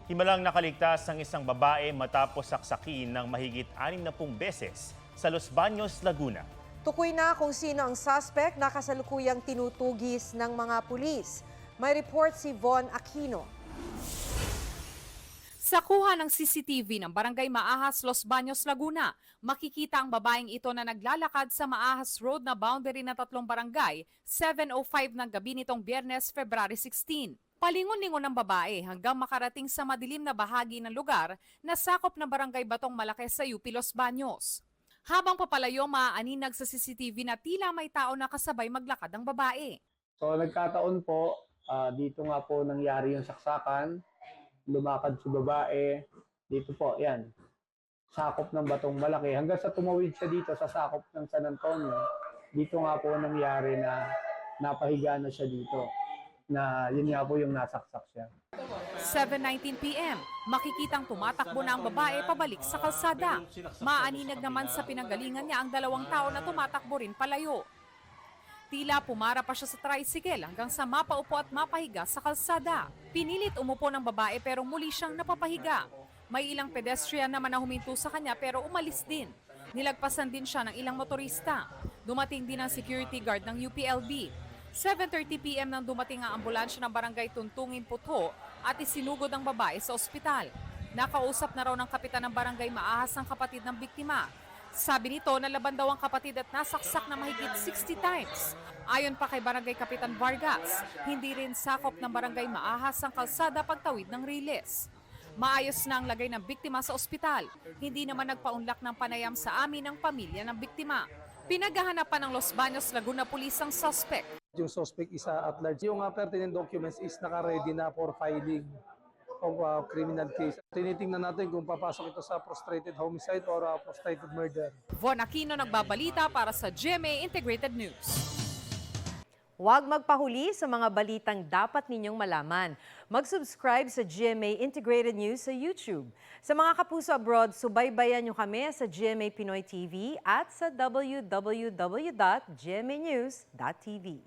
Himalang nakaligtas ang isang babae matapos saksakin ng mahigit 60 beses sa Los Baños, Laguna. Tukoy na kung sino ang suspect na kasalukuyang tinutugis ng mga pulis. May report si Von Aquino. Sa kuha ng CCTV ng Barangay Maahas, Los Baños, Laguna, makikita ang babaeng ito na naglalakad sa Maahas Road na boundary na tatlong barangay, 7:05 ng gabi nitong Biyernes, February 16. Palingon-lingon ng babae hanggang makarating sa madilim na bahagi ng lugar na sakop ng Barangay Batong Malaki sa UP Los Baños. Habang papalayo, maaaninag sa CCTV na tila may tao na kasabay maglakad ang babae. So nagkataon po, dito nga po nangyari yung saksakan, lumakad si babae, dito po, yan, sakop ng Batong Malaki. Hanggang sa tumawid siya dito sa sakop ng San Antonio, dito nga po nangyari na napahiga na siya dito, na yun nga po yung nasaksak siya. 7:19 p.m. Makikitang tumatakbo na ang babae pabalik sa kalsada. Maaninag naman sa pinanggalingan niya ang dalawang tao na tumatakbo rin palayo. Tila pumara pa siya sa tricycle hanggang sa mapaupo at mapahiga sa kalsada. Pinilit umupo ng babae pero muli siyang napapahiga. May ilang pedestrian naman na huminto sa kanya pero umalis din. Nilagpasan din siya ng ilang motorista. Dumating din ang security guard ng UPLB. 7:30 p.m. nang dumating ang ambulansya ng barangay Tuntungin Putho at isinugod ang babae sa ospital. Nakausap na raw ng kapitan ng barangay Maahas ang kapatid ng biktima. Sabi nito na laban daw ang kapatid at nasaksak na mahigit 60 times. Ayon pa kay Barangay Kapitan Vargas, hindi rin sakop ng barangay Maahas ang kalsada pagtawid ng riles. Maayos na ang lagay ng biktima sa ospital. Hindi naman nagpaunlak ng panayam sa amin ng pamilya ng biktima. Pinaghahanapan ng Los Baños, Laguna Police ang suspect. Yung suspect isa at large. Yung pertinent documents is naka-ready na for filing of criminal case. Tinitingnan natin kung papasok ito sa frustrated homicide or frustrated murder. Von Aquino nagbabalita para sa GMA Integrated News. Huwag magpahuli sa mga balitang dapat ninyong malaman. Mag-subscribe sa GMA Integrated News sa YouTube. Sa mga kapuso abroad, subaybayan nyo kami sa GMA Pinoy TV at sa www.gmanews.tv.